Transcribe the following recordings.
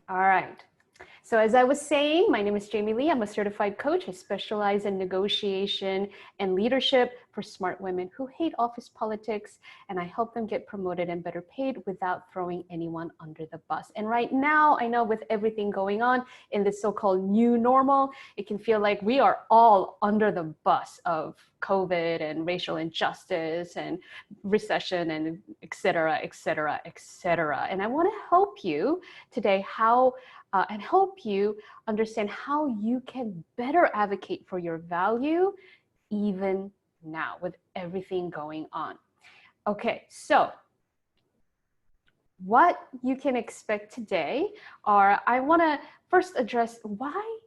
All right. So as I was saying, my name is Jamie Lee. I'm a certified coach. I specialize in negotiation and leadership for smart women who hate office politics, and I help them get promoted and better paid without throwing anyone under the bus. And right now, I know with everything going on in this so-called new normal, it can feel like we are all under the bus of COVID and racial injustice and recession and et cetera, et cetera, et cetera. And I want to help you today and help you understand how you can better advocate for your value even now with everything going on. Okay, so what you can expect today are, I want to first address why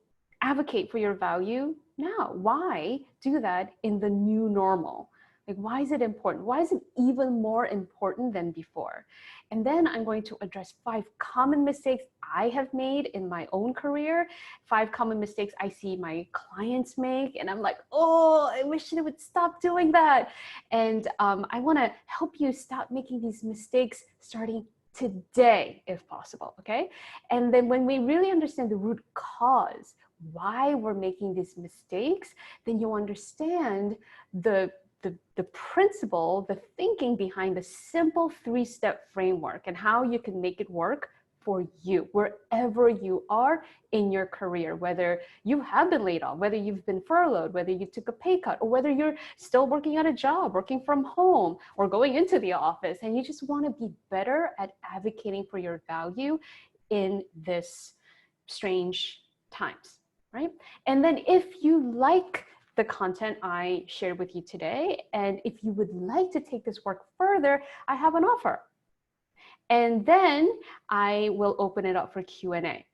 advocate for your value now? Why do that in the new normal? Like, why is it important? Why is it even more important than before? And then I'm going to address 5 common mistakes I have made in my own career, 5 common mistakes I see my clients make. And I'm like, oh, I wish they would stop doing that. And I want to help you stop making these mistakes starting today, if possible, okay? And then when we really understand the root cause, why we're making these mistakes, then you'll understand the principle, the thinking behind the simple 3-step framework and how you can make it work for you, wherever you are in your career, whether you have been laid off, whether you've been furloughed, whether you took a pay cut, or whether you're still working at a job, working from home, or going into the office, and you just want to be better at advocating for your value in this strange times, right? And then if you like the content I shared with you today, and if you would like to take this work further, I have an offer. And then I will open it up for Q&A.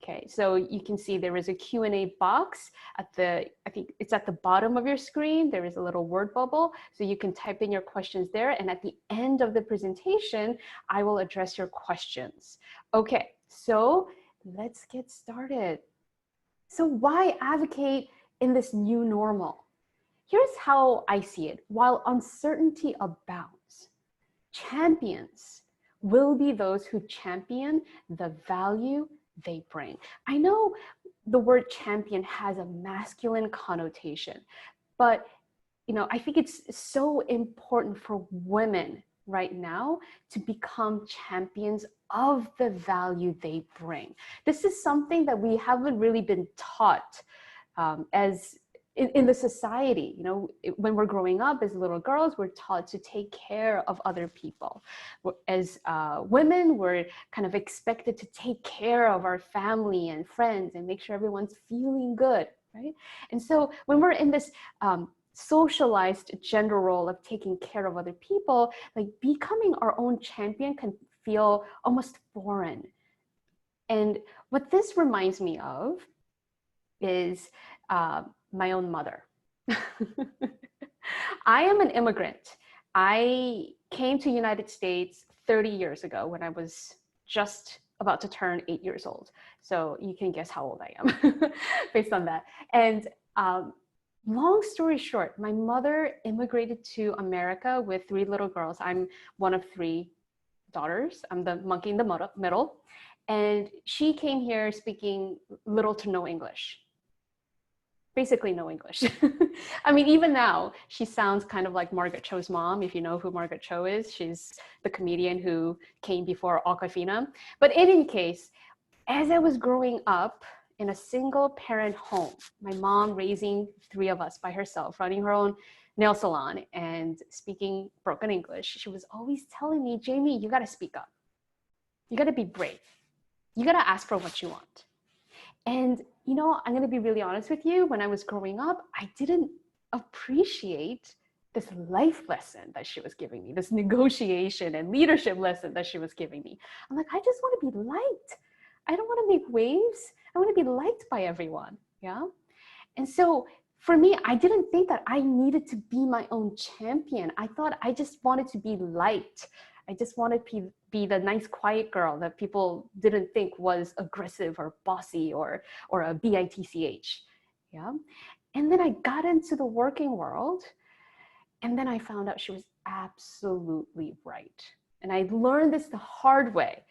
Okay, so you can see there is a Q&A box at I think it's at the bottom of your screen. There is a little word bubble, so you can type in your questions there. And at the end of the presentation, I will address your questions. Okay, so let's get started. So why advocate in this new normal? Here's how I see it. While uncertainty abounds, champions will be those who champion the value they bring. I know the word champion has a masculine connotation, but I think it's so important for women right now to become champions of the value they bring. This is something that we haven't really been taught as in the society. When we're growing up as little girls, we're taught to take care of other people. As women, we're kind of expected to take care of our family and friends and make sure everyone's feeling good, right? And so when we're in this socialized gender role of taking care of other people, like becoming our own champion can feel almost foreign. And what this reminds me of is my own mother. I am an immigrant. I came to the United States 30 years ago when I was just about to turn 8 years old. So you can guess how old I am based on that. And long story short, my mother immigrated to America with 3 little girls. I'm one of 3 daughters. I'm the monkey in the middle. And she came here speaking little to no English. Basically no English. I mean, even now, she sounds kind of like Margaret Cho's mom, if you know who Margaret Cho is. She's the comedian who came before Awkwafina. But in any case, as I was growing up in a single parent home, my mom raising 3 of us by herself, running her own nail salon and speaking broken English, she was always telling me, Jamie, you gotta speak up. You gotta be brave. You gotta ask for what you want. And I'm going to be really honest with you. When I was growing up, I didn't appreciate this life lesson that she was giving me, this negotiation and leadership lesson that she was giving me. I'm like, I just want to be liked. I don't want to make waves. I want to be liked by everyone. Yeah. And so for me, I didn't think that I needed to be my own champion. I thought I just wanted to be liked. I just wanted to be the nice, quiet girl that people didn't think was aggressive or bossy or a bitch. Yeah. And then I got into the working world, and then I found out she was absolutely right. And I learned this the hard way.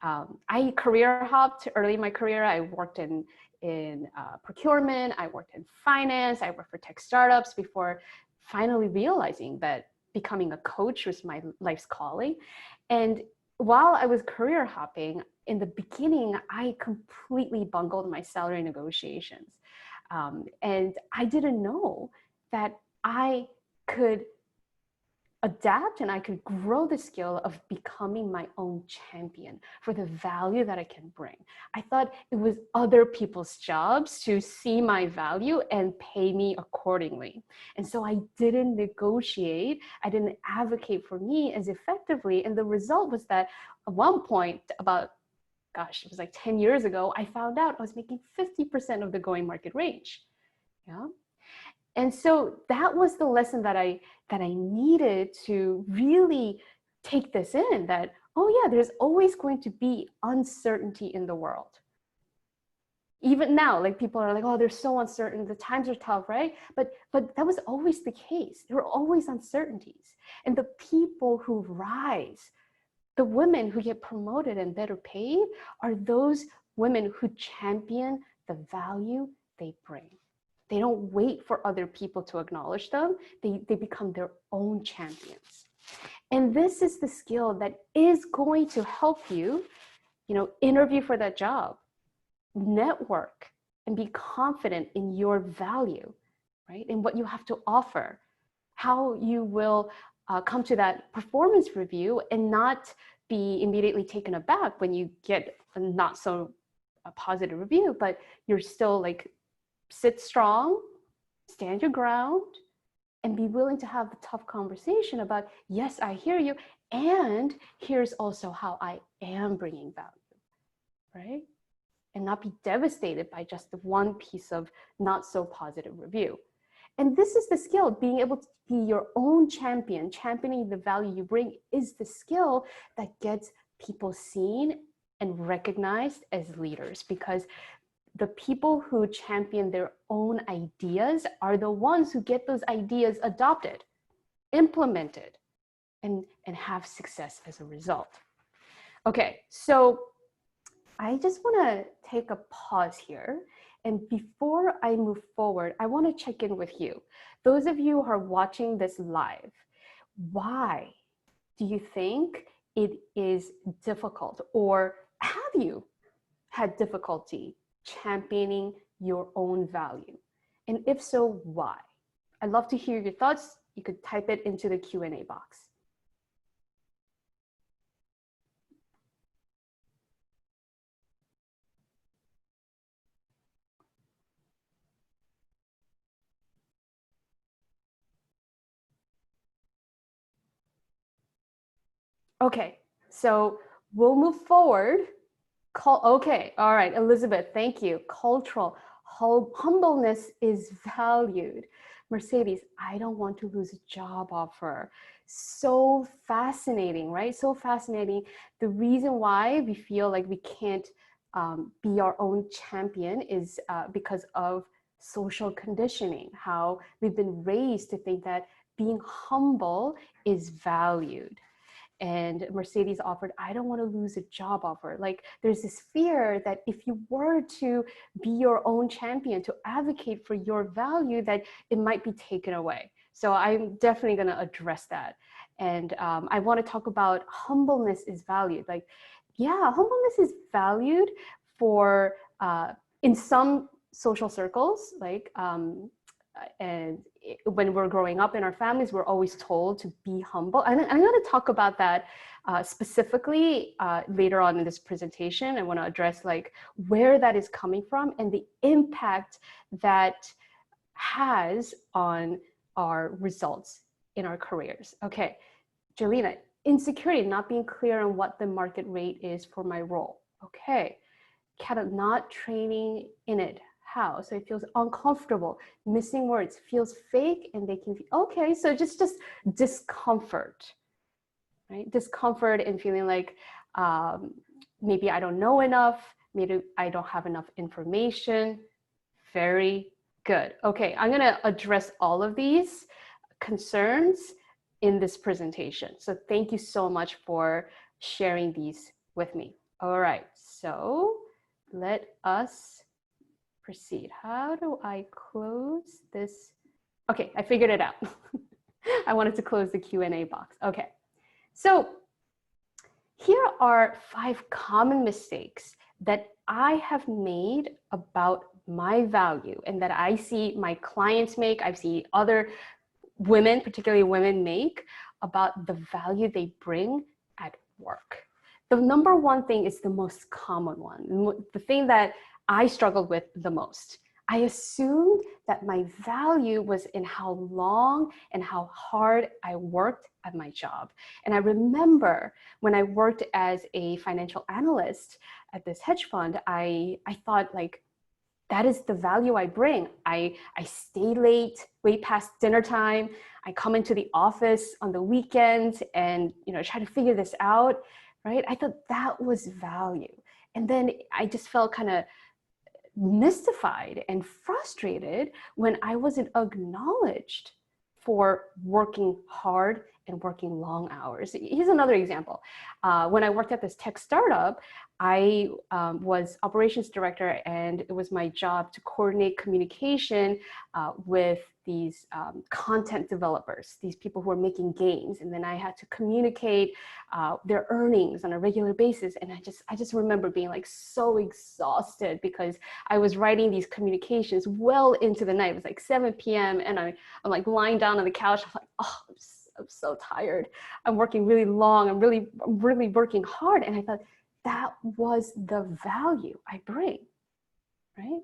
I career hopped early in my career. I worked in procurement. I worked in finance. I worked for tech startups before finally realizing that becoming a coach was my life's calling. And while I was career hopping, in the beginning, I completely bungled my salary negotiations. And I didn't know that I could adapt and I could grow the skill of becoming my own champion for the value that I can bring. I thought it was other people's jobs to see my value and pay me accordingly. And so I didn't negotiate, I didn't advocate for me as effectively. And the result was that at one point, about it was like 10 years ago, I found out I was making 50% of the going market range. Yeah. And so that was the lesson that I needed to really take this in, that, oh yeah, there's always going to be uncertainty in the world. Even now, like people are like, oh, they're so uncertain, the times are tough, right? But that was always the case. There were always uncertainties. And the people who rise, the women who get promoted and better paid, are those women who champion the value they bring. They don't wait for other people to acknowledge them. They become their own champions. And this is the skill that is going to help you, interview for that job, network, and be confident in your value, right? And what you have to offer, how you will come to that performance review and not be immediately taken aback when you get a not so positive review, but you're still like, sit strong, stand your ground, and be willing to have the tough conversation about, yes, I hear you, and here's also how I am bringing value, right? And not be devastated by just the one piece of not so positive review. And this is the skill, being able to be your own champion. Championing the value you bring is the skill that gets people seen and recognized as leaders, because the people who champion their own ideas are the ones who get those ideas adopted, implemented, and have success as a result. Okay, so I just want to take a pause here. And before I move forward, I want to check in with you. Those of you who are watching this live, why do you think it is difficult, or have you had difficulty championing your own value? And if so, why? I'd love to hear your thoughts. You could type it into the Q&A box. Okay, so we'll move forward. Okay, all right, Elizabeth, thank you. Cultural humbleness is valued. Mercedes, I don't want to lose a job offer. So fascinating, right? So fascinating. The reason why we feel like we can't be our own champion is because of social conditioning, how we've been raised to think that being humble is valued. And Mercedes offered, I don't want to lose a job offer. Like, there's this fear that if you were to be your own champion, to advocate for your value, that it might be taken away. So I'm definitely going to address that. And I want to talk about humbleness is valued. Like, yeah, humbleness is valued for, in some social circles, like, and when we're growing up in our families, we're always told to be humble. And I'm going to talk about that specifically later on in this presentation. I want to address like where that is coming from and the impact that has on our results in our careers. Okay, Jelena, insecurity, not being clear on what the market rate is for my role. Okay, not training in it. How? So it feels uncomfortable, missing words, feels fake, and they can feel, okay, so just discomfort, right? Discomfort and feeling like maybe I don't know enough, maybe I don't have enough information. Very good. Okay, I'm gonna address all of these concerns in this presentation. So thank you so much for sharing these with me. All right, so let us proceed. How do I close this? Okay, I figured it out. I wanted to close the Q&A box. Okay, so here are 5 common mistakes that I have made about my value and that I see my clients make, I see other women, particularly women, make about the value they bring at work. The number one thing is the most common one, the thing that I struggled with the most. I assumed that my value was in how long and how hard I worked at my job. And I remember when I worked as a financial analyst at this hedge fund, I thought like, that is the value I bring. I stay late, way past dinner time. I come into the office on the weekends and try to figure this out, right? I thought that was value. And then I just felt kind of mystified and frustrated when I wasn't acknowledged for working hard and working long hours. Here's another example. When I worked at this tech startup, I was operations director, and it was my job to coordinate communication with these content developers, these people who are making games. And then I had to communicate their earnings on a regular basis. And I just remember being like so exhausted because I was writing these communications well into the night. It was like 7 p.m. and I'm like lying down on the couch. I'm like, oh, I'm so tired. I'm working really long. I'm really working hard. And I thought that was the value I bring, right?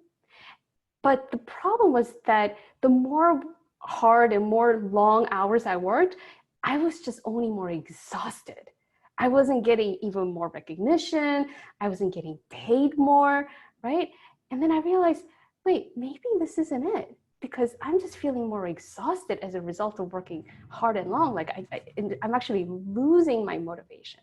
But the problem was that the more hard and more long hours I worked, I was just only more exhausted. I wasn't getting even more recognition. I wasn't getting paid more, right? And then I realized, wait, maybe this isn't it, because I'm just feeling more exhausted as a result of working hard and long. Like I'm actually losing my motivation,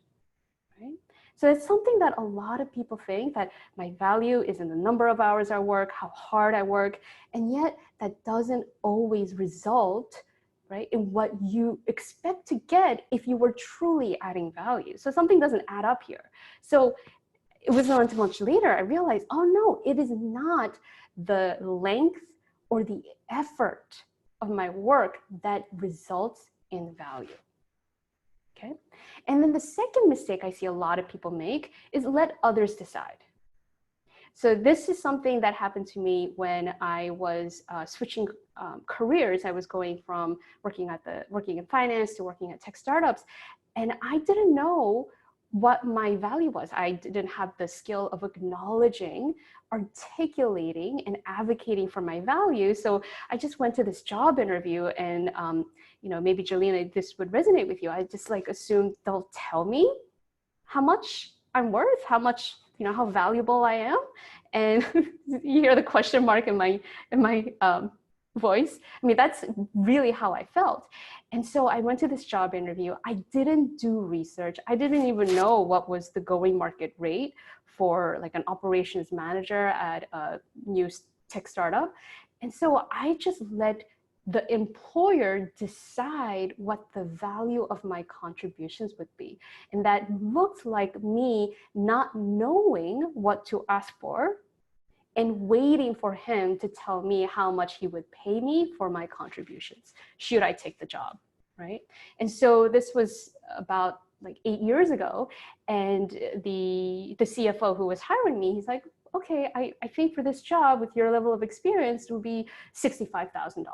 right? So it's something that a lot of people think, that my value is in the number of hours I work, how hard I work, and yet that doesn't always result, right, in what you expect to get if you were truly adding value. So something doesn't add up here. So it wasn't until much later I realized, oh no, it is not the length or the effort of my work that results in value. Okay. And then the second mistake I see a lot of people make is let others decide. So this is something that happened to me when I was switching careers. I was going from working in finance to working at tech startups, and I didn't know what my value was. I didn't have the skill of acknowledging, articulating, and advocating for my value. So I just went to this job interview, and maybe Jolene, this would resonate with you. I just like assumed they'll tell me how much I'm worth, how much, how valuable I am. And you hear the question mark in my voice. I mean, that's really how I felt. And so I went to this job interview. I didn't do research. I didn't even know what was the going market rate for like an operations manager at a new tech startup. And so I just let the employer decide what the value of my contributions would be. And that looked like me not knowing what to ask for and waiting for him to tell me how much he would pay me for my contributions, should I take the job, right? And so this was about like 8 years ago. And the CFO who was hiring me, he's like, okay, I think for this job with your level of experience, it would be $65,000.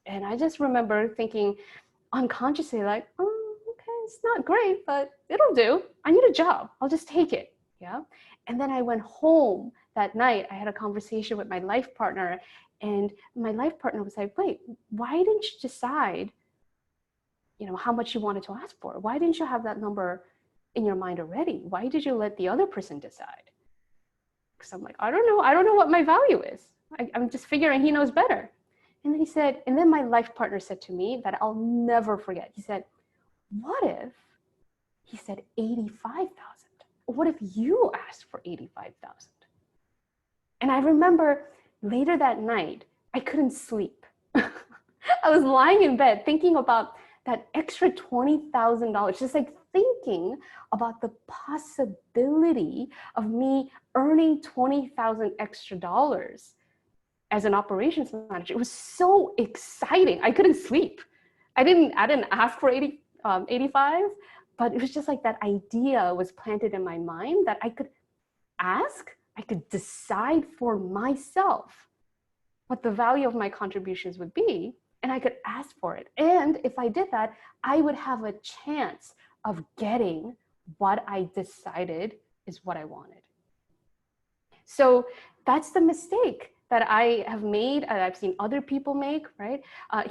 And I just remember thinking unconsciously like, oh, okay, it's not great, but it'll do. I need a job. I'll just take it. Yeah. And then I went home that night. I had a conversation with my life partner, and my life partner was like, wait, why didn't you decide, how much you wanted to ask for? Why didn't you have that number in your mind already? Why did you let the other person decide? Because I'm like, I don't know what my value is. I'm just figuring he knows better. And then he said, and then my life partner said to me that I'll never forget. He said, what if he said 85,000? What if you asked for 85,000? And I remember later that night, I couldn't sleep. I was lying in bed thinking about that extra $20,000, just like thinking about the possibility of me earning 20,000 extra dollars as an operations manager. It was so exciting. I couldn't sleep. I didn't ask for 85, but it was just like that idea was planted in my mind that I could ask, I could decide for myself what the value of my contributions would be, and I could ask for it. And if I did that, I would have a chance of getting what I decided is what I wanted. So that's the mistake that I have made, I've seen other people make, right?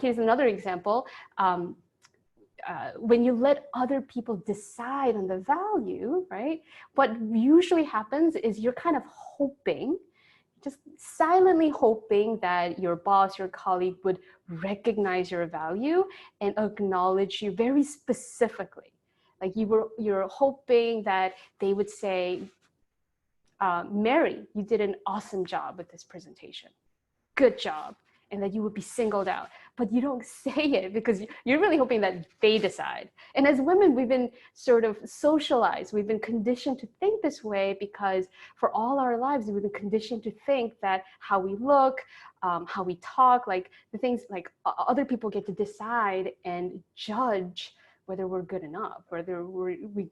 Here's another example. When you let other people decide on the value, right? What usually happens is you're kind of hoping, just silently hoping that your boss, your colleague would recognize your value and acknowledge you very specifically. Like you're hoping that they would say, Mary, you did an awesome job with this presentation. Good job. And that you would be singled out. But you don't say it because you're really hoping that they decide. And as women, we've been sort of socialized. We've been conditioned to think this way because for all our lives, we've been conditioned to think that how we look, how we talk, like the things like other people get to decide and judge whether we're good enough, whether we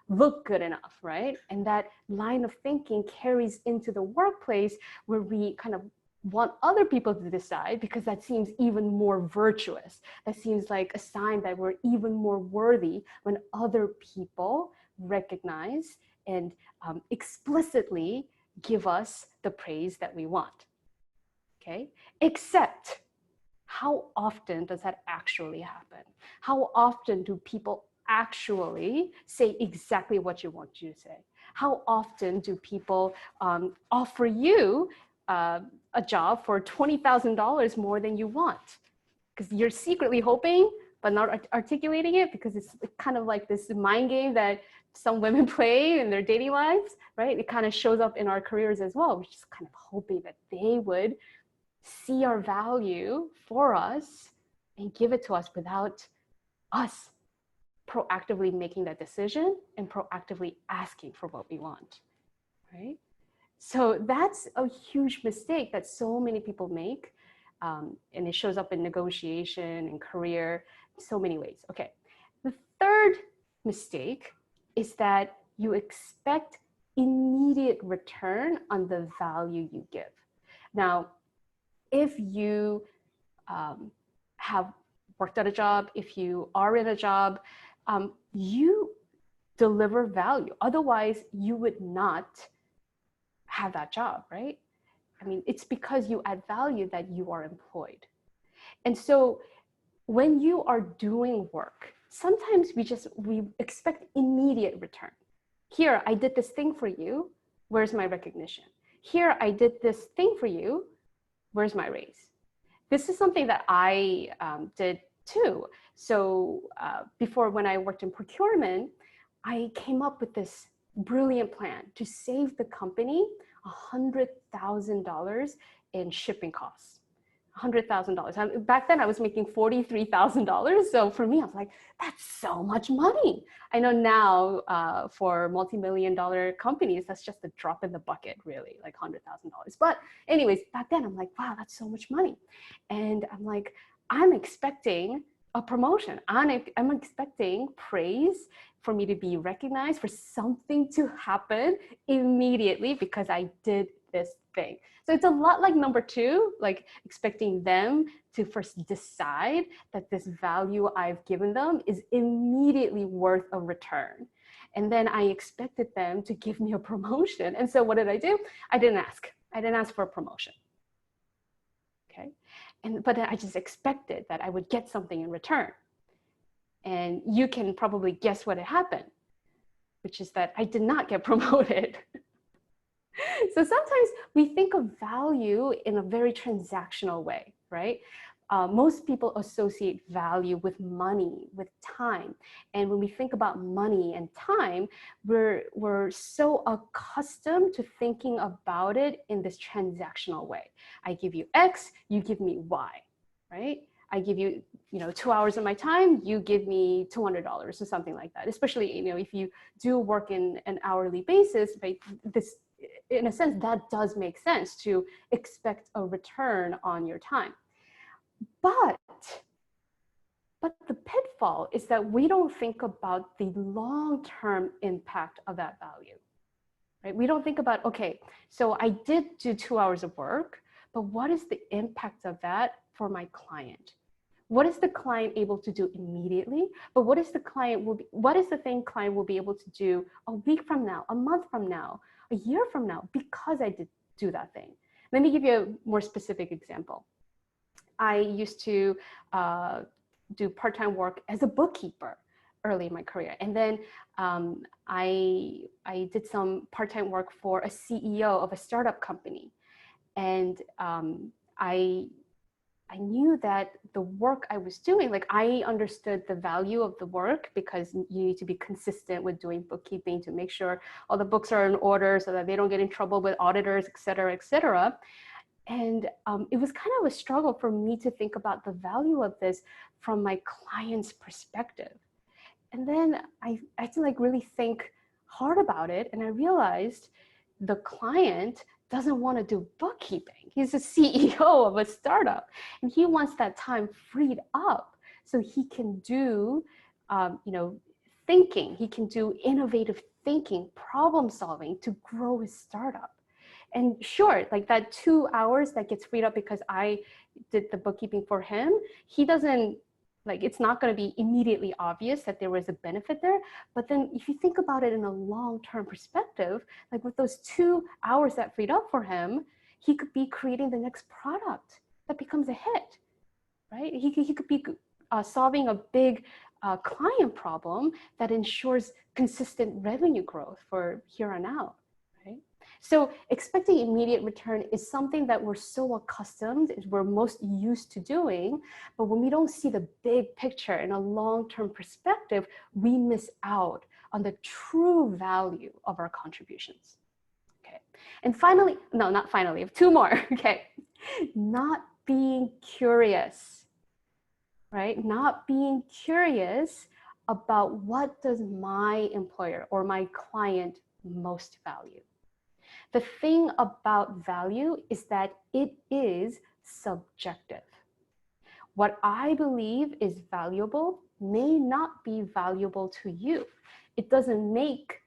look good enough, right? And that line of thinking carries into the workplace where we kind of want other people to decide because that seems even more virtuous. That seems like a sign that we're even more worthy when other people recognize and explicitly give us the praise that we want, okay? Except, how often does that actually happen? How often do people actually say exactly what you want you to say? How often do people offer you a job for $20,000 more than you want? Because you're secretly hoping, but not articulating it, because it's kind of like this mind game that some women play in their dating lives, right? It kind of shows up in our careers as well. We're just kind of hoping that they would see our value for us and give it to us without us proactively making that decision and proactively asking for what we want, right? So that's a huge mistake that so many people make. And it shows up in negotiation and career, so many ways. Okay, the third mistake is that you expect immediate return on the value you give. Now, if you have worked at a job, if you are in a job, you deliver value. Otherwise, you would not have that job, right? I mean, it's because you add value that you are employed. And so when you are doing work, sometimes we expect immediate return. Here, I did this thing for you. Where's my recognition? Here, I did this thing for you. Where's my raise? This is something that I did too. So before, when I worked in procurement, I came up with this brilliant plan to save the company $100,000 in shipping costs. $100,000. Back then I was making $43,000. So for me, I was like, that's so much money. I know now for multi-million-dollar companies, that's just a drop in the bucket, really, like $100,000. But anyways, back then I'm like, wow, that's so much money. And I'm like, I'm expecting a promotion. I'm expecting praise, for me to be recognized, for something to happen immediately because I did this thing. So it's a lot like number two, like expecting them to first decide that this value I've given them is immediately worth a return. And then I expected them to give me a promotion. And so what did I do? I didn't ask. I didn't ask for a promotion. Okay. But I just expected that I would get something in return. And you can probably guess what had happened, which is that I did not get promoted. So sometimes we think of value in a very transactional way, right? Most people associate value with money, with time. And when we think about money and time, we're so accustomed to thinking about it in this transactional way. I give you X, you give me Y, right? I give you, 2 hours of my time, you give me $200 or something like that. Especially, if you do work in an hourly basis, right? This, in a sense, that does make sense to expect a return on your time. But the pitfall is that we don't think about the long-term impact of that value, right? We don't think about, okay, so I did do 2 hours of work, but what is the impact of that for my client? What is the client able to do immediately? But what is the thing client will be able to do a week from now, a month from now, a year from now, because I did do that thing? Let me give you a more specific example. I used to do part-time work as a bookkeeper early in my career. And then I did some part-time work for a CEO of a startup company. And I knew that the work I was doing, like I understood the value of the work because you need to be consistent with doing bookkeeping to make sure all the books are in order so that they don't get in trouble with auditors, et cetera, et cetera. And it was kind of a struggle for me to think about the value of this from my client's perspective. And then I had to like really think hard about it. And I realized the client doesn't want to do bookkeeping. He's a CEO of a startup and he wants that time freed up so he can do, thinking. He can do innovative thinking, problem solving to grow his startup. And sure, like that 2 hours that gets freed up because I did the bookkeeping for him, he doesn't, like, it's not going to be immediately obvious that there was a benefit there. But then if you think about it in a long-term perspective, like with those 2 hours that freed up for him, he could be creating the next product that becomes a hit, right? He could be solving a big client problem that ensures consistent revenue growth for here on out. So expecting immediate return is something that we're so accustomed, we're most used to doing, but when we don't see the big picture in a long-term perspective, we miss out on the true value of our contributions. Okay. And finally, no, not finally, two more, okay. Not being curious, right? Not being curious about what does my employer or my client most value. The thing about value is that it is subjective. What I believe is valuable may not be valuable to you. It doesn't make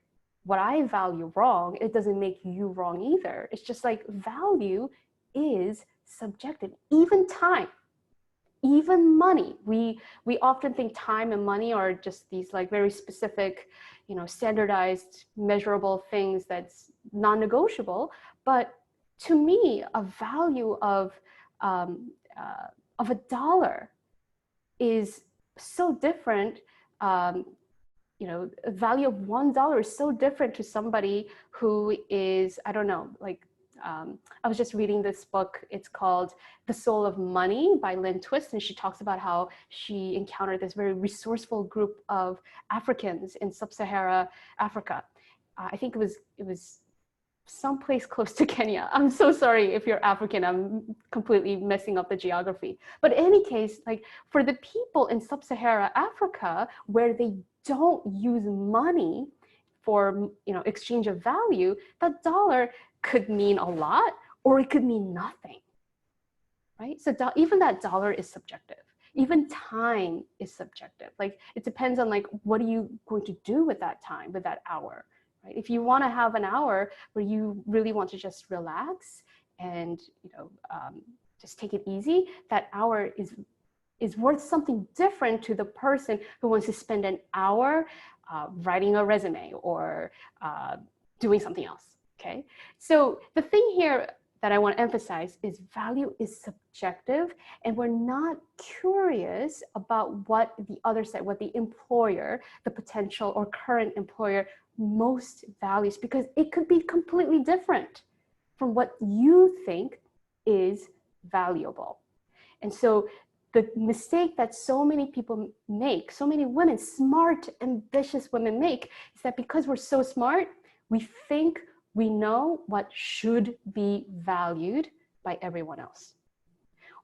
what I value wrong. It doesn't make you wrong either. It's just like value is subjective. Even time, even money. We often think time and money are just these like very specific, standardized, measurable things that's non-negotiable. But to me, a value of $1 is so different. A value of $1 is so different to somebody who is, I don't know, like. I was just reading this book. It's called The Soul of Money by Lynn Twist. And she talks about how she encountered this very resourceful group of Africans in sub-Saharan Africa. I think it was someplace close to Kenya. I'm so sorry if you're African. I'm completely messing up the geography. But in any case, like for the people in sub-Saharan Africa, where they don't use money for exchange of value, that dollar could mean a lot or it could mean nothing, right? So even that dollar is subjective. Even time is subjective. Like it depends on like what are you going to do with that time, with that hour, right? If you want to have an hour where you really want to just relax and just take it easy, that hour is worth something different to the person who wants to spend an hour writing a resume or doing something else. Okay, so the thing here that I want to emphasize is value is subjective, and we're not curious about what the other side, what the employer, the potential or current employer most values, because it could be completely different from what you think is valuable. And so the mistake that so many people make, so many women, smart, ambitious women make, is that because we're so smart, we think we know what should be valued by everyone else.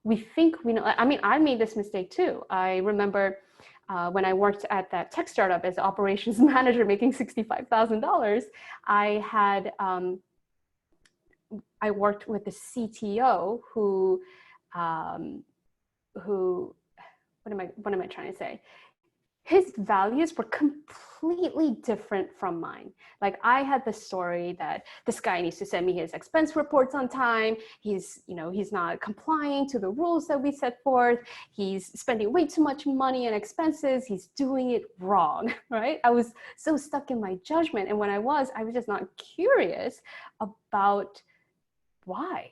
we think we know. I mean, I made this mistake too. I remember when I worked at that tech startup as an operations manager making $65,000, I had, I worked with the CTO who, what am I trying to say? His values were completely different from mine. Like, I had the story that this guy needs to send me his expense reports on time. He's not complying to the rules that we set forth. He's spending way too much money on expenses. He's doing it wrong, right? I was so stuck in my judgment. And when I was just not curious about why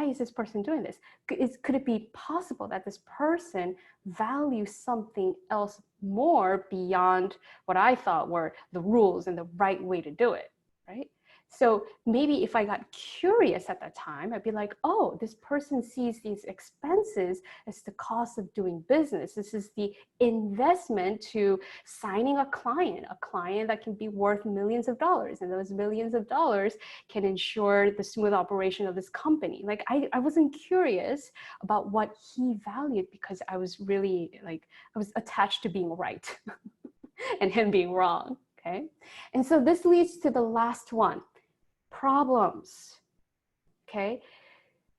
is this person doing this? Could it be possible that this person values something else more beyond what I thought were the rules and the right way to do it, right? So maybe if I got curious at that time, I'd be like, oh, this person sees these expenses as the cost of doing business. This is the investment to signing a client that can be worth millions of dollars. And those millions of dollars can ensure the smooth operation of this company. Like, I wasn't curious about what he valued because I was really I was attached to being right and him being wrong, okay? And so this leads to the last one. Problems, okay?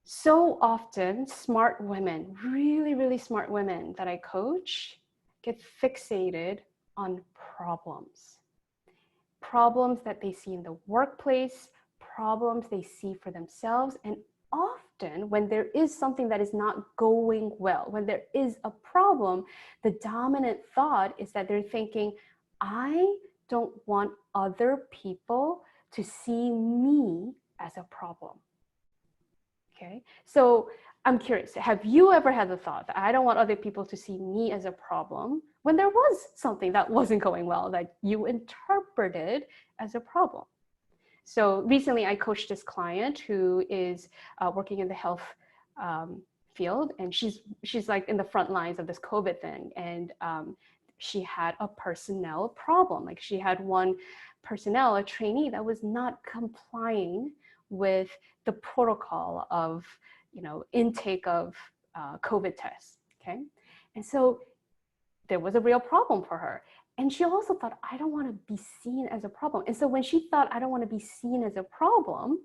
So often, smart women, really, really smart women that I coach get fixated on problems. Problems that they see in the workplace, problems they see for themselves, and often when there is something that is not going well, when there is a problem, the dominant thought is that they're thinking, I don't want other people to see me as a problem. Okay, so I'm curious, have you ever had the thought that I don't want other people to see me as a problem when there was something that wasn't going well that you interpreted as a problem? So recently I coached this client who is working in the health field, and she's like in the front lines of this COVID thing. And she had a personnel problem. Like, she had one personnel, a trainee, that was not complying with the protocol of, intake of COVID tests, okay? And so there was a real problem for her. And she also thought, I don't want to be seen as a problem. And so when she thought, I don't want to be seen as a problem,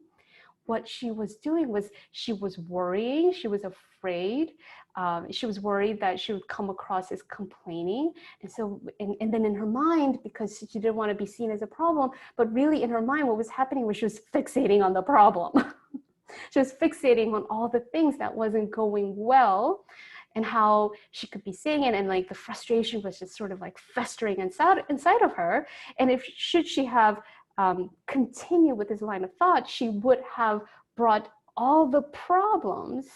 what she was doing was she was worrying, she was afraid, she was worried that she would come across as complaining. And so, and then in her mind, because she didn't want to be seen as a problem, but really in her mind, what was happening was she was fixating on the problem. She was fixating on all the things that wasn't going well and how she could be saying it. And like the frustration was just sort of like festering inside of her. And if should she have continue with this line of thought, she would have brought all the problems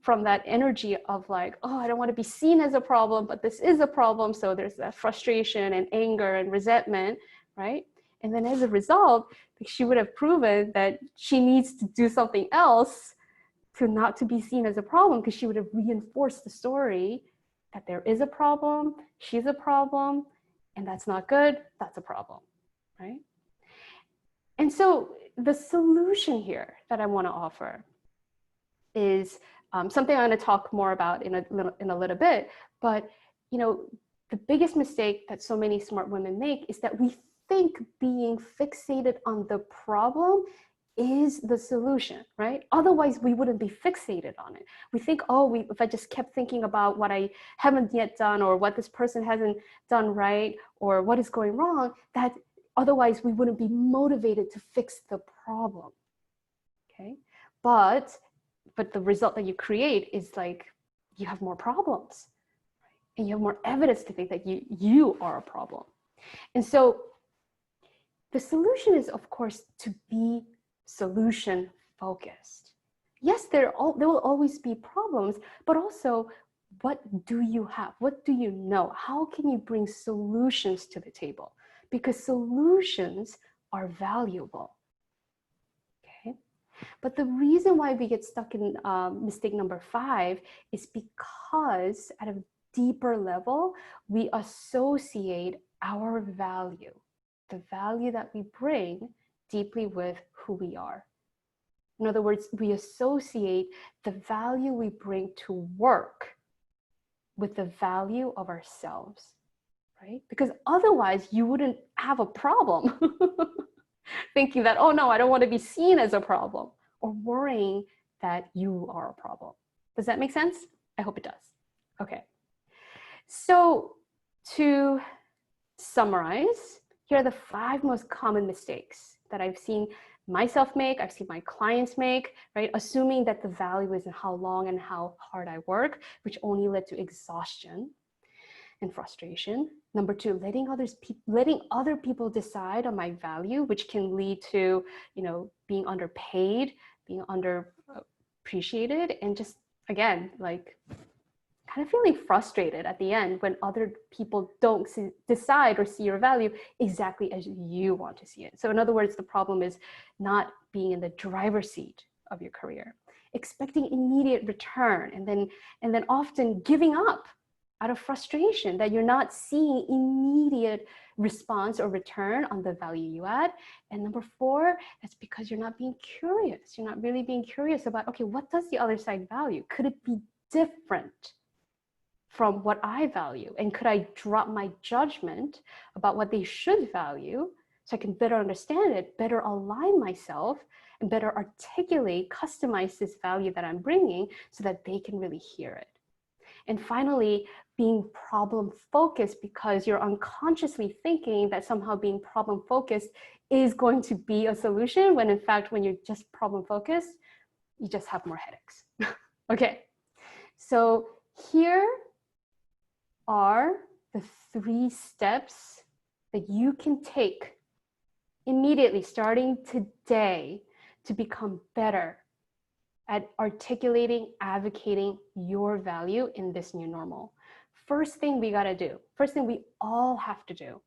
from that energy of like, oh, I don't want to be seen as a problem, but this is a problem. So there's that frustration and anger and resentment, right? And then as a result, she would have proven that she needs to do something else to not to be seen as a problem, because she would have reinforced the story that there is a problem, she's a problem, and that's not good, that's a problem, right? And so the solution here that I want to offer is something I'm going to talk more about in a little bit. But the biggest mistake that so many smart women make is that we think being fixated on the problem is the solution, right? Otherwise, we wouldn't be fixated on it. We think, oh, if I just kept thinking about what I haven't yet done, or what this person hasn't done right, or what is going wrong, that otherwise we wouldn't be motivated to fix the problem, okay? But the result that you create is like, you have more problems, right? And you have more evidence to think that you are a problem. And so the solution is, of course, to be solution focused. Yes, there will always be problems, but also, what do you have? What do you know? How can you bring solutions to the table? Because solutions are valuable. Okay, but the reason why we get stuck in mistake number 5 is because at a deeper level, we associate our value, the value that we bring, deeply with who we are. In other words, we associate the value we bring to work with the value of ourselves, right? Because otherwise you wouldn't have a problem thinking that, oh no, I don't want to be seen as a problem, or worrying that you are a problem. Does that make sense? I hope it does. Okay. So to summarize, here are the 5 most common mistakes that I've seen myself make, I've seen my clients make, right? Assuming that the value is in how long and how hard I work, which only led to exhaustion and frustration. Number 2, letting other people decide on my value, which can lead to, being underpaid, being underappreciated, and just, again, like kind of feeling frustrated at the end when other people don't decide or see your value exactly as you want to see it. So in other words, the problem is not being in the driver's seat of your career, expecting immediate return, and then often giving up out of frustration that you're not seeing immediate response or return on the value you add. And number 4, that's because you're not being curious. You're not really being curious about, okay, what does the other side value? Could it be different from what I value? And could I drop my judgment about what they should value so I can better understand it, better align myself, and better articulate, customize this value that I'm bringing so that they can really hear it? And finally, being problem focused because you're unconsciously thinking that somehow being problem focused is going to be a solution, when in fact, when you're just problem focused, you just have more headaches. Okay, so here are the 3 steps that you can take immediately, starting today, to become better at articulating, advocating your value in this new normal. First thing we all have to do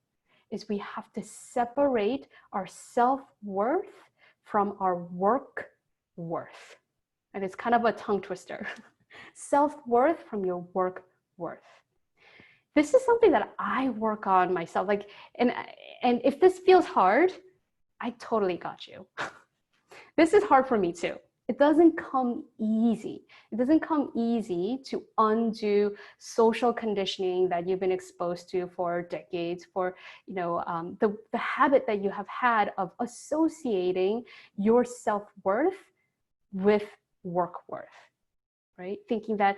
is we have to separate our self-worth from our work worth. And it's kind of a tongue twister. Self-worth from your work worth. This is something that I work on myself. And if this feels hard, I totally got you. This is hard for me too. It doesn't come easy. It doesn't come easy to undo social conditioning that you've been exposed to for decades, for the habit that you have had of associating your self-worth with work worth, right? Thinking that,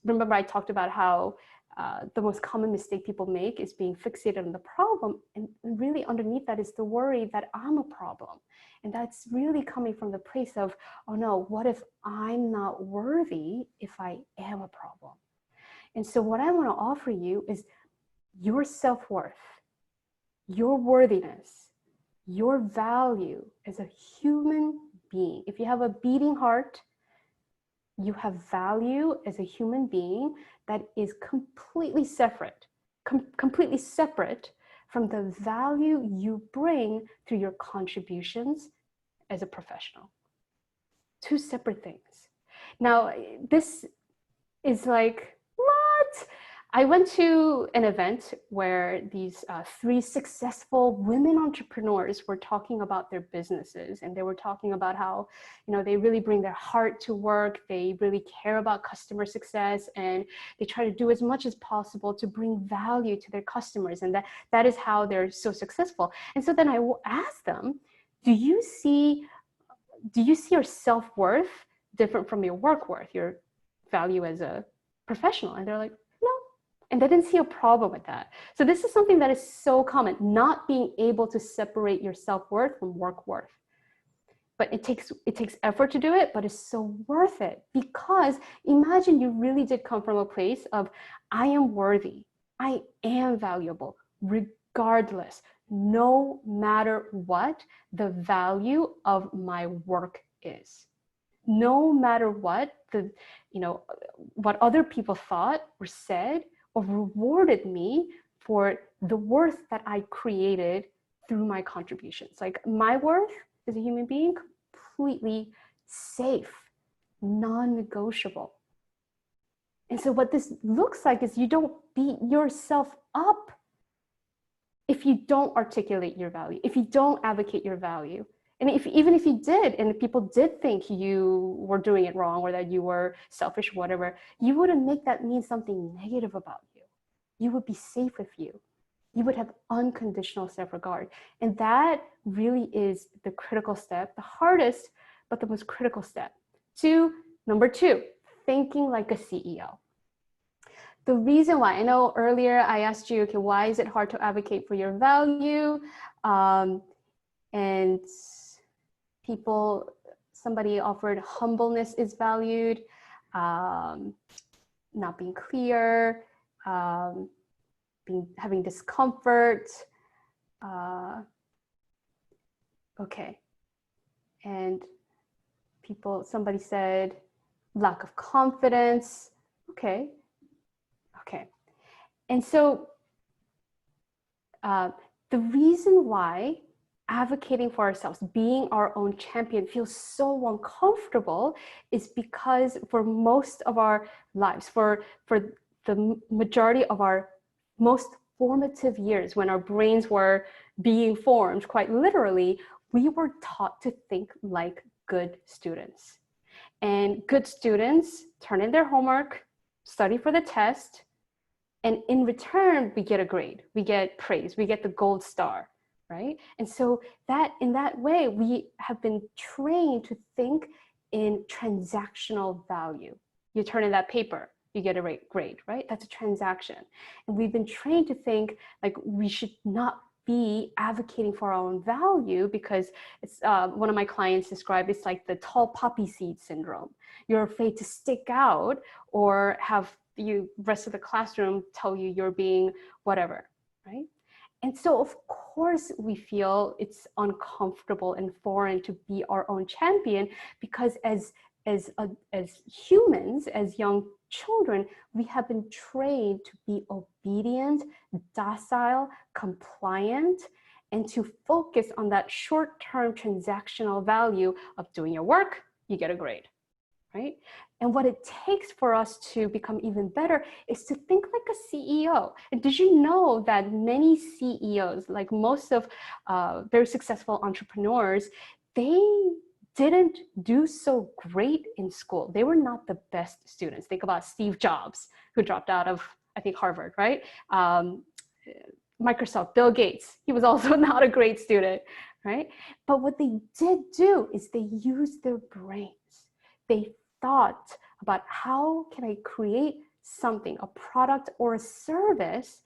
remember I talked about how the most common mistake people make is being fixated on the problem, and really underneath that is the worry that I'm a problem. And that's really coming from the place of, oh no, what if I'm not worthy if I am a problem? And so what I want to offer you is your self-worth, your worthiness, your value as a human being. If you have a beating heart, you have value as a human being that is completely separate, completely separate from the value you bring through your contributions as a professional. 2 separate things. Now, this is like, what? I went to an event where these 3 successful women entrepreneurs were talking about their businesses, and they were talking about how, they really bring their heart to work. They really care about customer success, and they try to do as much as possible to bring value to their customers. And that is how they're so successful. And so then I asked them, do you see your self-worth different from your work worth, your value as a professional? And they're like, no. And they didn't see a problem with that. So this is something that is so common, not being able to separate your self-worth from work worth. But it takes effort to do it, but it's so worth it, because imagine you really did come from a place of, I am worthy, I am valuable, regardless, no matter what the value of my work is. No matter what what other people thought or said or rewarded me for the worth that I created through my contributions. Like, my worth as a human being, completely safe, non-negotiable. And so what this looks like is you don't beat yourself up if you don't articulate your value, if you don't advocate your value, And even if you did, and people did think you were doing it wrong or that you were selfish, whatever, you wouldn't make that mean something negative about you. You would be safe with you. You would have unconditional self-regard. And that really is the critical step, the hardest, but the most critical step. Number two, thinking like a CEO. The reason why, I know earlier I asked you, okay, why is it hard to advocate for your value? And somebody offered humbleness is valued, not being clear, having discomfort. Okay. And somebody said lack of confidence. Okay. And so the reason why advocating for ourselves, being our own champion feels so uncomfortable is because for most of our lives, for the majority of our most formative years, when our brains were being formed, quite literally, we were taught to think like good students. And good students turn in their homework, study for the test, and in return, we get a grade, we get praise, we get the gold star, right? And so in that way, we have been trained to think in transactional value. You turn in that paper, you get a grade, right? That's a transaction. And we've been trained to think like we should not be advocating for our own value because it's one of my clients described it's like the tall poppy seed syndrome. You're afraid to stick out or have the rest of the classroom tell you you're being whatever, right? And so of course we feel it's uncomfortable and foreign to be our own champion because as humans, as young children, we have been trained to be obedient, docile, compliant, and to focus on that short-term transactional value of doing your work, you get a grade, right? And what it takes for us to become even better is to think like a CEO. And did you know that many CEOs, like most of very successful entrepreneurs, they didn't do so great in school. They were not the best students. Think about Steve Jobs, who dropped out of, I think, Harvard, right? Microsoft, Bill Gates, he was also not a great student, right? But what they did do is they used their brains. They thought about how can I create something, a product or a service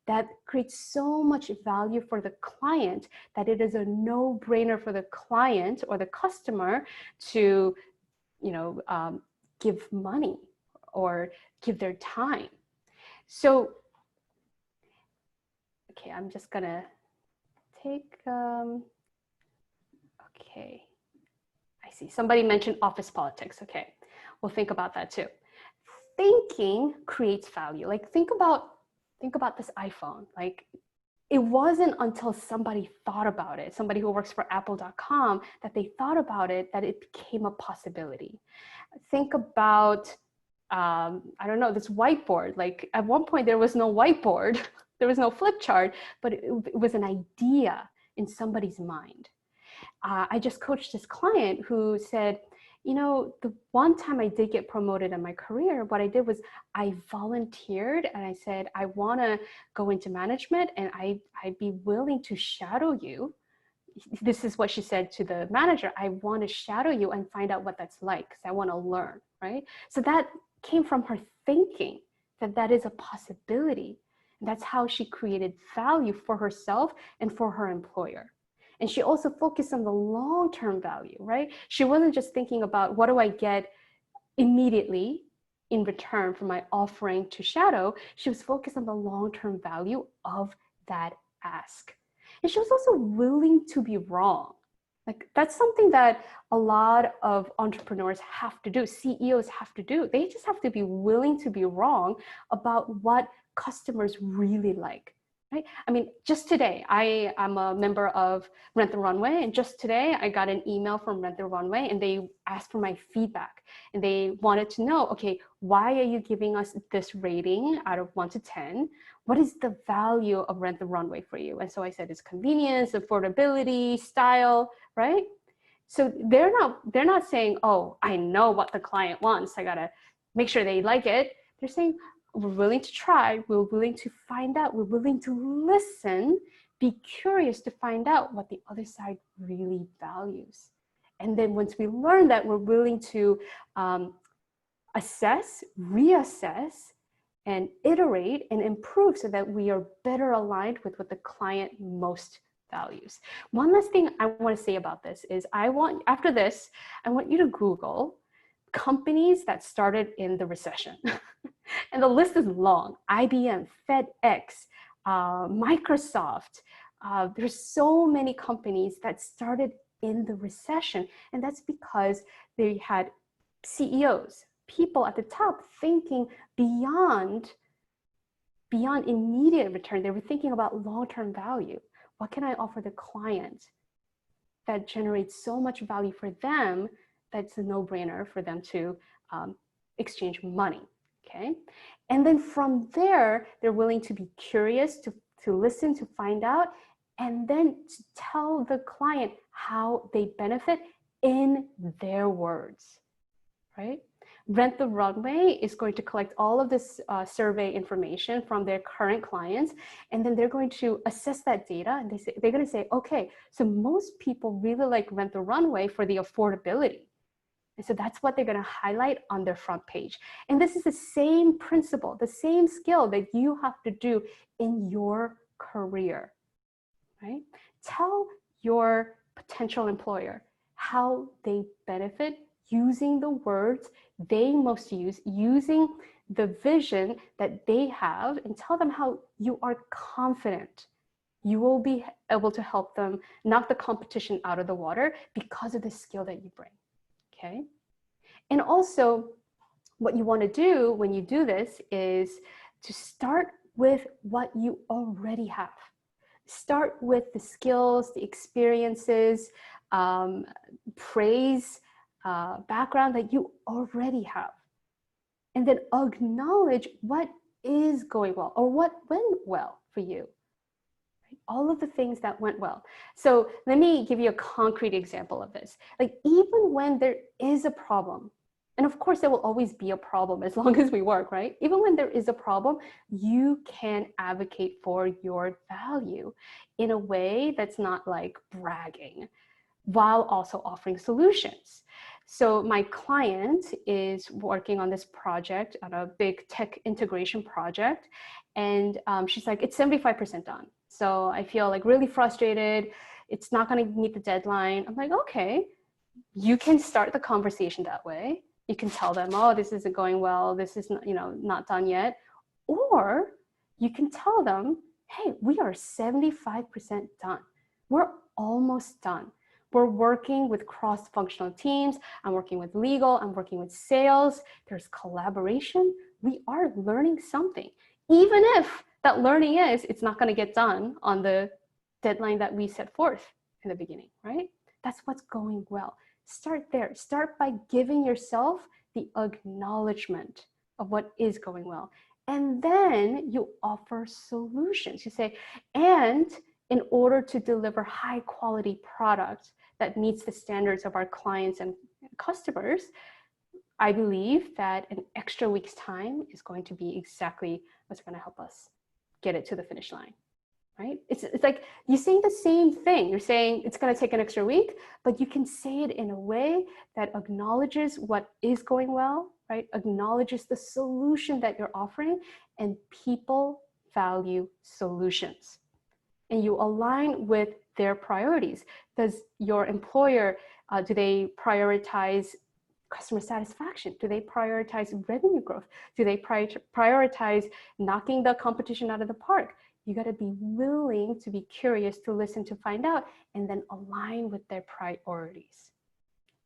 that creates so much value for the client that it is a no-brainer for the client or the customer to, give money or give their time. So, okay, I'm just gonna take, okay, I see. Somebody mentioned office politics. Okay, we'll think about that too. Thinking creates value. Like think about this iPhone. Like it wasn't until somebody thought about it, somebody who works for apple.com, that they thought about it, that it became a possibility. Think about, I don't know, this whiteboard. Like at one point there was no whiteboard, there was no flip chart, but it was an idea in somebody's mind. I just coached this client who said, the one time I did get promoted in my career, what I did was I volunteered and I said, I want to go into management and I'd be willing to shadow you. This is what she said to the manager. I want to shadow you and find out what that's like because I want to learn, right? So that came from her thinking that is a possibility. And that's how she created value for herself and for her employer. And she also focused on the long-term value, right? She wasn't just thinking about what do I get immediately in return for my offering to shadow. She was focused on the long-term value of that ask. And she was also willing to be wrong. Like that's something that a lot of entrepreneurs have to do, CEOs have to do. They just have to be willing to be wrong about what customers really like. Right? I mean, just today, I'm a member of Rent the Runway, and just today I got an email from Rent the Runway and they asked for my feedback and they wanted to know, okay, why are you giving us this rating out of 1 to 10? What is the value of Rent the Runway for you? And so I said, it's convenience, affordability, style, right? So they're not saying, oh, I know what the client wants, I gotta make sure they like it. They're saying, we're willing to try, we're willing to find out, we're willing to listen, be curious to find out what the other side really values. And then once we learn that, we're willing to assess, reassess, and iterate and improve so that we are better aligned with what the client most values. One last thing I want to say about this is after this, I want you to Google companies that started in the recession. And the list is long. IBM, FedEx, Microsoft. There's so many companies that started in the recession. And that's because they had CEOs, people at the top thinking beyond immediate return. They were thinking about long-term value. What can I offer the client that generates so much value for them that's a no-brainer for them to exchange money, okay? And then from there, they're willing to be curious, to listen, to find out, and then to tell the client how they benefit in their words, right? Rent the Runway is going to collect all of this survey information from their current clients, and then they're going to assess that data, and they're going to say, okay, so most people really like Rent the Runway for the affordability. And so that's what they're going to highlight on their front page. And this is the same principle, the same skill that you have to do in your career, right? Tell your potential employer how they benefit using the words they most use, using the vision that they have, and tell them how you are confident you will be able to help them knock the competition out of the water because of the skill that you bring, okay? And also, what you want to do when you do this is to start with what you already have. Start with the skills, the experiences, praise, background that you already have. And then acknowledge what is going well or what went well for you. Right? All of the things that went well. So let me give you a concrete example of this. Like even when there is a problem, and of course there will always be a problem as long as we work, right? Even when there is a problem, you can advocate for your value in a way that's not like bragging, while also offering solutions. So my client is working on this project, on a big tech integration project, and she's like, it's 75% done. So I feel like really frustrated. It's not going to meet the deadline. I'm like, okay, you can start the conversation that way. You can tell them, oh, this isn't going well. This is not, not done yet. Or you can tell them, hey, we are 75% done. We're almost done. We're working with cross-functional teams. I'm working with legal. I'm working with sales. There's collaboration. We are learning something. Even if that learning it's not going to get done on the deadline that we set forth in the beginning, right? That's what's going well. Start there. Start by giving yourself the acknowledgement of what is going well. And then you offer solutions. You say, and in order to deliver high quality product that meets the standards of our clients and customers, I believe that an extra week's time is going to be exactly what's going to help us get it to the finish line, right? It's like you're saying the same thing. You're saying it's going to take an extra week, but you can say it in a way that acknowledges what is going well, right? Acknowledges the solution that you're offering, and people value solutions. And you align with their priorities. Does your employer, do they prioritize customer satisfaction? Do they prioritize revenue growth? Do they prioritize knocking the competition out of the park? You got to be willing to be curious, to listen, to find out, and then align with their priorities.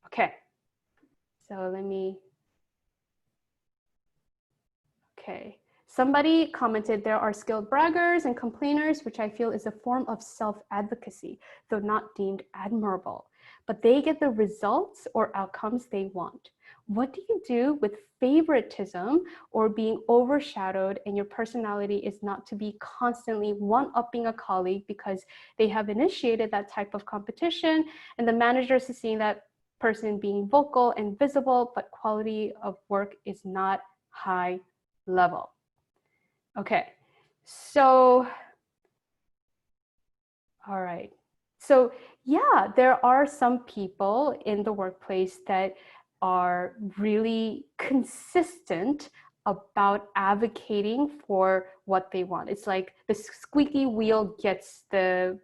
Okay, so okay. Somebody commented, there are skilled braggers and complainers, which I feel is a form of self-advocacy, though not deemed admirable. But they get the results or outcomes they want. What do you do with favoritism or being overshadowed and your personality is not to be constantly one-upping a colleague because they have initiated that type of competition and the managers are seeing that person being vocal and visible, but quality of work is not high level. Okay, so, all right. So yeah, there are some people in the workplace that are really consistent about advocating for what they want. It's like the squeaky wheel gets the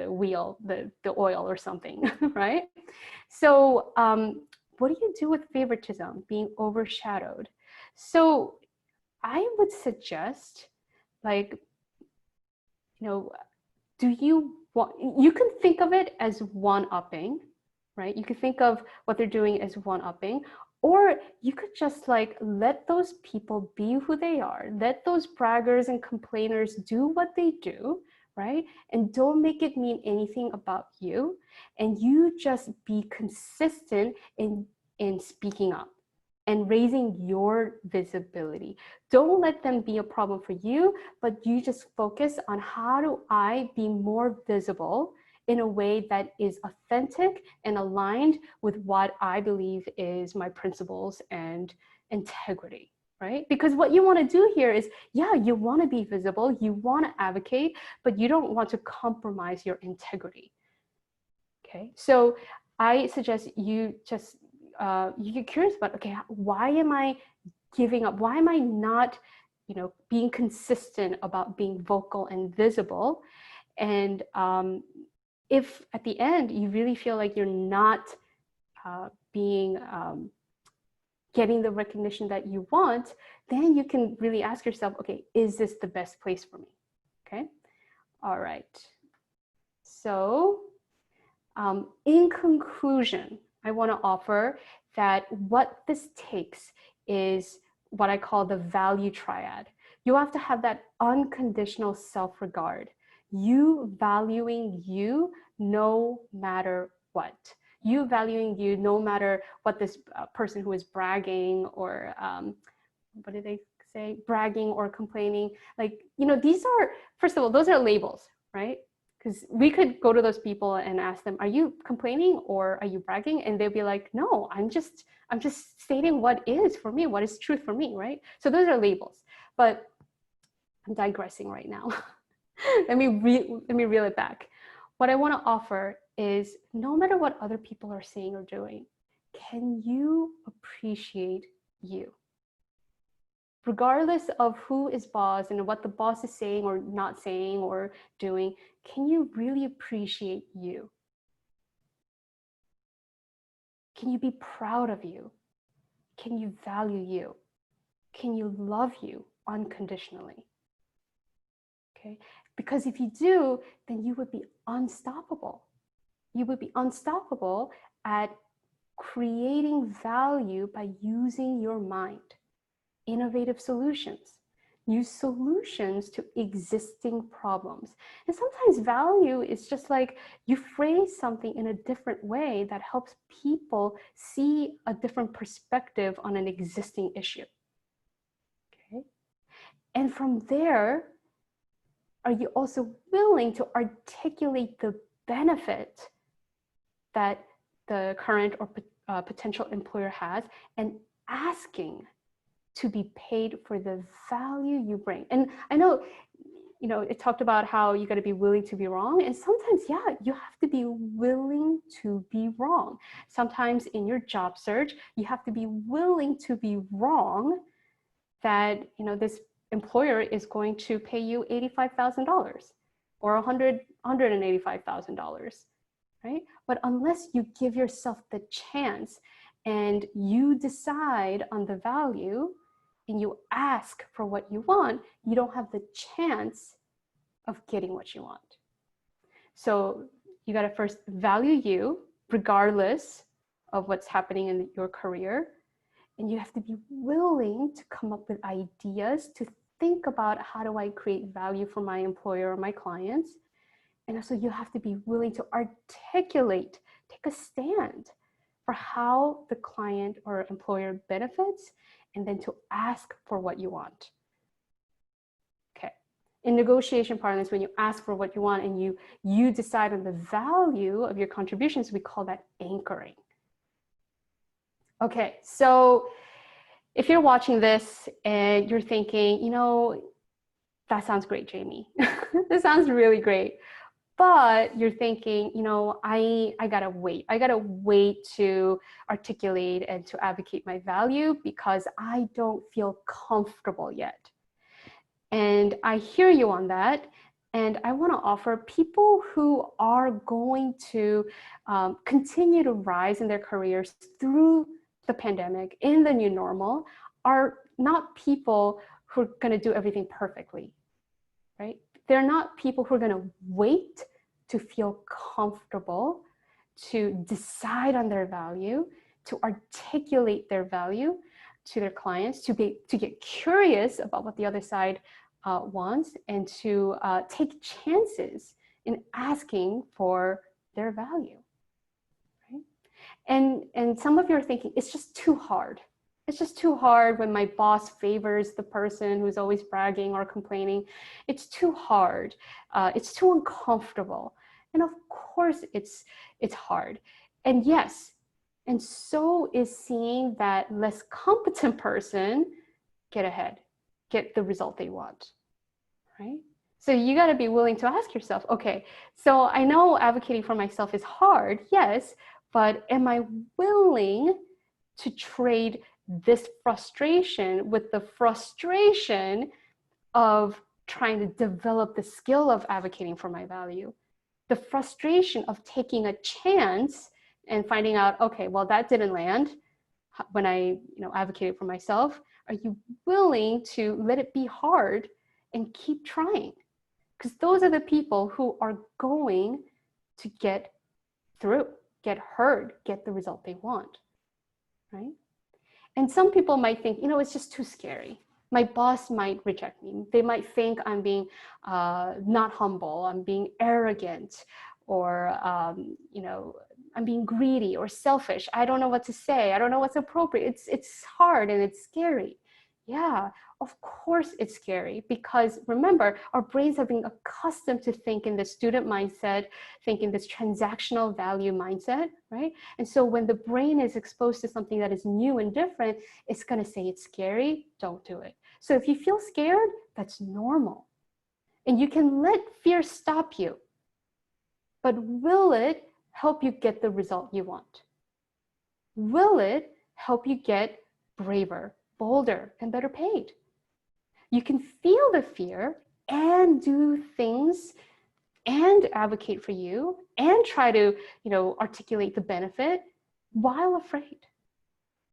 wheel, the oil or something, right? So what do you do with favoritism, being overshadowed? So I would suggest, like, do you want, you can think of it as one-upping, right? You could think of what they're doing as one-upping, or you could just like let those people be who they are. Let those braggers and complainers do what they do, right? And don't make it mean anything about you. And you just be consistent in speaking up and raising your visibility. Don't let them be a problem for you, but you just focus on how do I be more visible in a way that is authentic and aligned with what I believe is my principles and integrity, right? Because what you want to do here is, yeah, you want to be visible, you want to advocate, but you don't want to compromise your integrity. Okay, so I suggest you just you get curious about, okay, why am I giving up? Why am I not, being consistent about being vocal and visible? And if at the end you really feel like you're not being getting the recognition that you want, then you can really ask yourself, okay, is this the best place for me? Okay, all right. So in conclusion, I want to offer that what this takes is what I call the value triad. You have to have that unconditional self-regard. You valuing you no matter what. You valuing you no matter what this person who is bragging or what did they say? Bragging or complaining. Like, these are, first of all, those are labels, right? Because we could go to those people and ask them, are you complaining or are you bragging? And they'll be like, no, I'm just stating what is for me, what is truth for me, right? So those are labels. But I'm digressing right now. let me reel it back. What I want to offer is, no matter what other people are saying or doing, can you appreciate you? Regardless of who is boss and what the boss is saying or not saying or doing, can you really appreciate you? Can you be proud of you? Can you value you? Can you love you unconditionally? Okay, because if you do, then you would be unstoppable. You would be unstoppable at creating value by using your mind. Innovative solutions, new solutions to existing problems. And sometimes value is just like you phrase something in a different way that helps people see a different perspective on an existing issue. Okay? And from there, are you also willing to articulate the benefit that the current or potential employer has and asking to be paid for the value you bring? And I know, it talked about how you got to be willing to be wrong. And sometimes, yeah, you have to be willing to be wrong. Sometimes in your job search, you have to be willing to be wrong that, this employer is going to pay you $85,000 or $185,000, right? But unless you give yourself the chance and you decide on the value, and you ask for what you want, you don't have the chance of getting what you want. So you got to first value you regardless of what's happening in your career. And you have to be willing to come up with ideas to think about, how do I create value for my employer or my clients? And also you have to be willing to articulate, take a stand for how the client or employer benefits, and then to ask for what you want. Okay. In negotiation parlance, when you ask for what you want and you decide on the value of your contributions, we call that anchoring. Okay, so if you're watching this and you're thinking, that sounds great, Jamie. This sounds really great. But you're thinking, I gotta wait. I gotta wait to articulate and to advocate my value because I don't feel comfortable yet. And I hear you on that. And I want to offer people who are going to continue to rise in their careers through the pandemic in the new normal are not people who are going to do everything perfectly, right? They're not people who are going to wait to feel comfortable, to decide on their value, to articulate their value to their clients, to get curious about what the other side wants, and to take chances in asking for their value. Right? And some of you are thinking, it's just too hard. It's just too hard when my boss favors the person who's always bragging or complaining. It's too hard. It's too uncomfortable. And of course it's hard. And yes, and so is seeing that less competent person get ahead, get the result they want, right? So you got to be willing to ask yourself, okay, so I know advocating for myself is hard, yes, but am I willing to trade this frustration with the frustration of trying to develop the skill of advocating for my value? The frustration of taking a chance and finding out, okay, well, that didn't land when I advocated for myself. Are you willing to let it be hard and keep trying? Because those are the people who are going to get through, get heard, get the result they want, right? And some people might think, it's just too scary. My boss might reject me. They might think I'm being not humble, I'm being arrogant, or I'm being greedy or selfish. I don't know what to say. I don't know what's appropriate. It's hard and it's scary. Yeah, of course it's scary, because remember, our brains have been accustomed to think in the student mindset, think in this transactional value mindset, right? And so when the brain is exposed to something that is new and different, it's going to say it's scary, don't do it. So if you feel scared, that's normal. And you can let fear stop you. But will it help you get the result you want? Will it help you get braver, bolder, and better paid? You can feel the fear and do things and advocate for you and try to, articulate the benefit while afraid.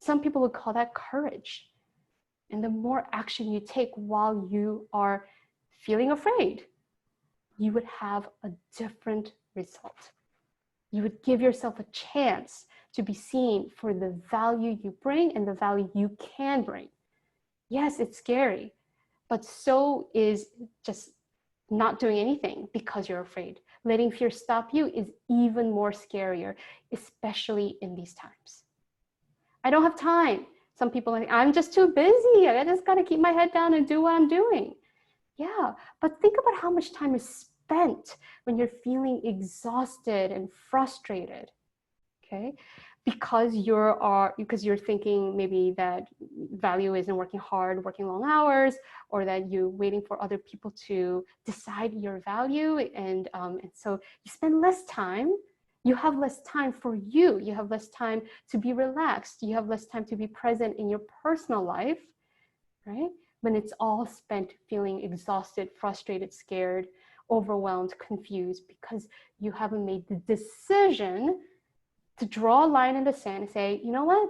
Some people would call that courage. And the more action you take while you are feeling afraid, you would have a different result. You would give yourself a chance to be seen for the value you bring and the value you can bring. Yes, it's scary, but so is just not doing anything because you're afraid. Letting fear stop you is even more scarier, especially in these times. I don't have time. Some people are like, I'm just too busy. I just got to keep my head down and do what I'm doing. Yeah, but think about how much time is spent when you're feeling exhausted and frustrated, okay? Because you're thinking maybe that value isn't working hard, working long hours, or that you're waiting for other people to decide your value, and so you spend less time. You have less time for you. You have less time to be relaxed. You have less time to be present in your personal life, right? When it's all spent feeling exhausted, frustrated, scared, overwhelmed, confused, because you haven't made the decision to draw a line in the sand and say, you know what?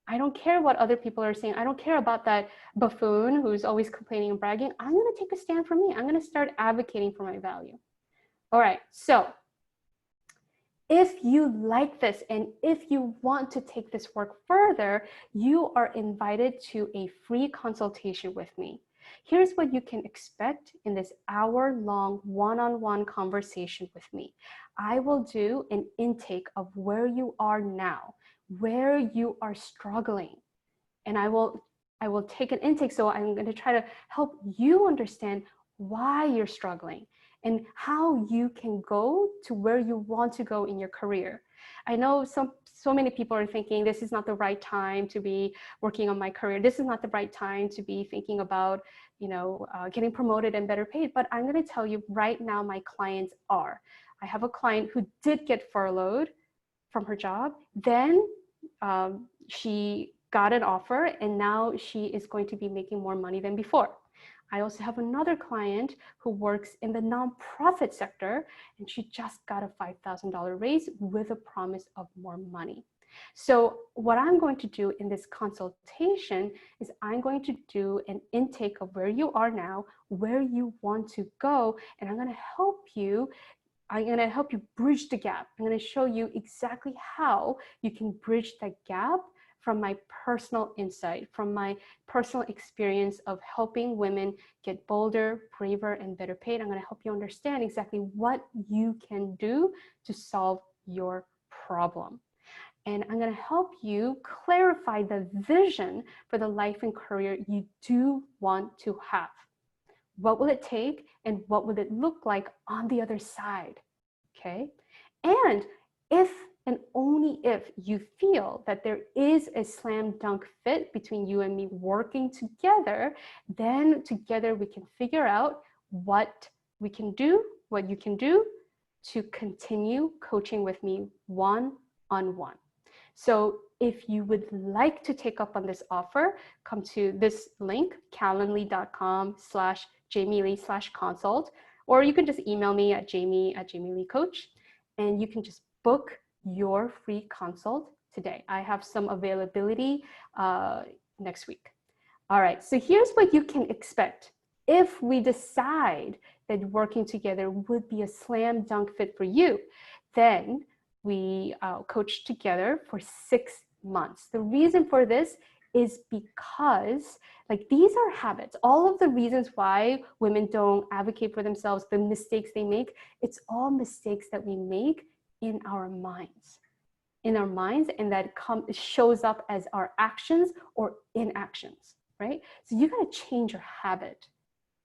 I don't care what other people are saying. I don't care about that buffoon who's always complaining and bragging. I'm going to take a stand for me. I'm going to start advocating for my value. All right. So if you like this and if you want to take this work further, you are invited to a free consultation with me. Here's what you can expect in this hour-long one-on-one conversation with me. I will do an intake of where you are now, where you are struggling. And I will take an intake. So I'm going to try to help you understand why you're struggling and how you can go to where you want to go in your career. I know so many people are thinking this is not the right time to be working on my career. This is not the right time to be thinking about, getting promoted and better paid. But I'm going to tell you right now, my clients are. I have a client who did get furloughed from her job. Then she got an offer, and now she is going to be making more money than before. I also have another client who works in the nonprofit sector, and she just got a $5,000 raise with a promise of more money. So what I'm going to do in this consultation is I'm going to do an intake of where you are now, where you want to go, and I'm going to help you bridge the gap. I'm going to show you exactly how you can bridge that gap from my personal insight, from my personal experience of helping women get bolder, braver, and better paid. I'm going to help you understand exactly what you can do to solve your problem. And I'm going to help you clarify the vision for the life and career you do want to have. What will it take, and what will it look like on the other side? Okay. And if and only if you feel that there is a slam dunk fit between you and me working together, then together we can figure out what you can do to continue coaching with me one-on-one. So if you would like to take up on this offer, come to this link, calendly.com/JamieLee/consult, or you can just email me at jamie@jamieleecoach, and you can just book your free consult today. I have some availability next week. All right, so here's what you can expect. If we decide that working together would be a slam dunk fit for you, then we coach together for 6 months. The reason for this is because these are habits. All of the reasons why women don't advocate for themselves, the mistakes they make, it's all mistakes that we make in our minds. And that shows up as our actions or inactions, right? So you gotta change your habit.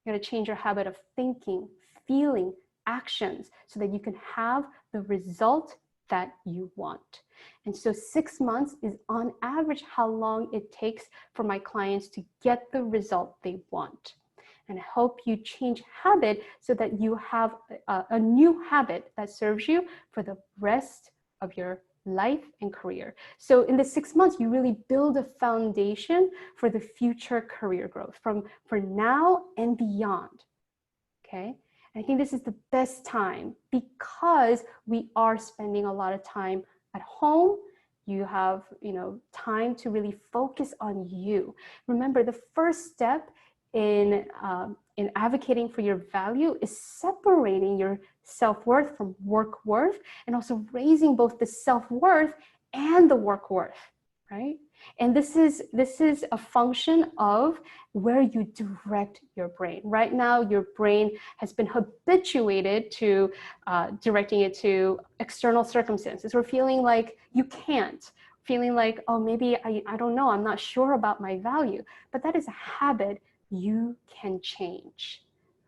You gotta change your habit of thinking, feeling, actions, so that you can have the result that you want. And so 6 months is on average how long it takes for my clients to get the result they want. And help you change habit so that you have a new habit that serves you for the rest of your life and career. So in the 6 months, you really build a foundation for the future career growth for now and beyond. Okay. And I think this is the best time because we are spending a lot of time at home. You have, time to really focus on you. Remember, the first step in advocating for your value is separating your self-worth from work worth, and also raising both the self-worth and the work worth, right? And this is a function of where you direct your brain. Right now, your brain has been habituated to directing it to external circumstances, or feeling like you can't, feeling like, oh, maybe I don't know, I'm not sure about my value. But that is a habit you can change.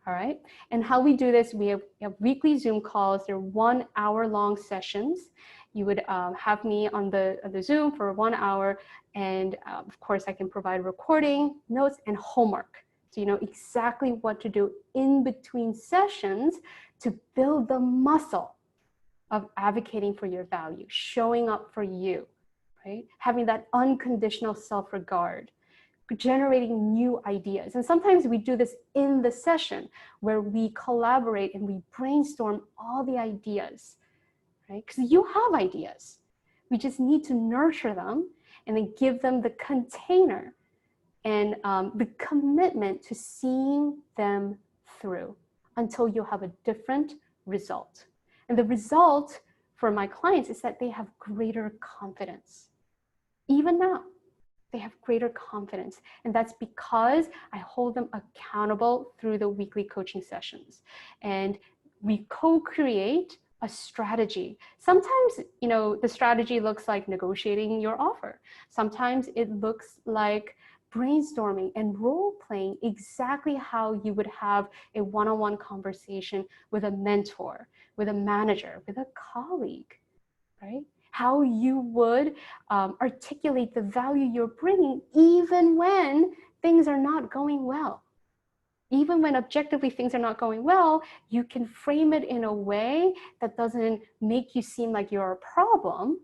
All right. And how we do this, we have weekly Zoom calls. They're 1 hour long sessions. You would have me on the Zoom for 1 hour. And of course, I can provide recording, notes, and homework. So you know exactly what to do in between sessions to build the muscle of advocating for your value, showing up for you, right? Having that unconditional self-regard, generating new ideas. And sometimes we do this in the session where we collaborate and we brainstorm all the ideas, right? Because you have ideas. We just need to nurture them and then give them the container and the commitment to seeing them through until you have a different result. And the result for my clients is that they have greater confidence. Even now, they have greater confidence. And that's because I hold them accountable through the weekly coaching sessions. And we co-create a strategy. Sometimes, the strategy looks like negotiating your offer. Sometimes it looks like brainstorming and role playing exactly how you would have a one-on-one conversation with a mentor, with a manager, with a colleague, right? How you would articulate the value you're bringing even when things are not going well. Even when objectively things are not going well, you can frame it in a way that doesn't make you seem like you're a problem,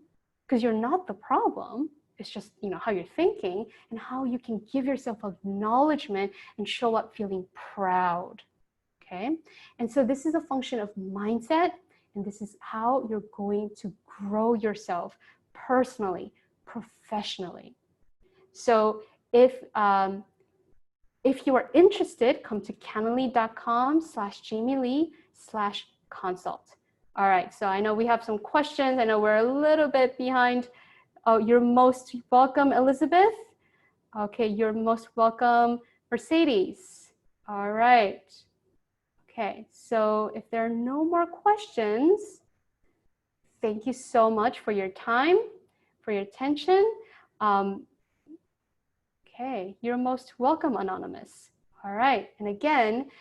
because you're not the problem. It's just, how you're thinking and how you can give yourself acknowledgement and show up feeling proud. Okay. And so this is a function of mindset, and this is how you're going to grow yourself personally, professionally. So if you are interested, come to calendly.com/JamieLee/consult. All right, so I know we have some questions. I know we're a little bit behind. Oh, you're most welcome, Elizabeth. Okay, you're most welcome, Mercedes. All right. Okay, so if there are no more questions, thank you so much for your time, for your attention. Okay, you're most welcome, Anonymous. All right, and again,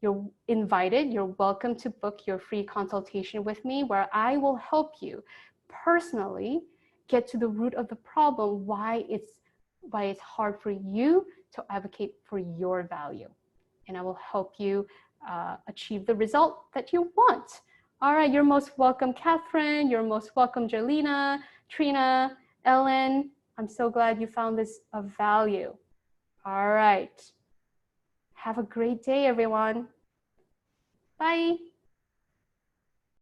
you're invited, you're welcome to book your free consultation with me, where I will help you personally get to the root of the problem, why it's hard for you to advocate for your value. And I will help you achieve the result that you want. All right, you're most welcome, Catherine. You're most welcome, Jerlina, Trina, Ellen. I'm so glad you found this of value. All right. Have a great day, everyone. Bye.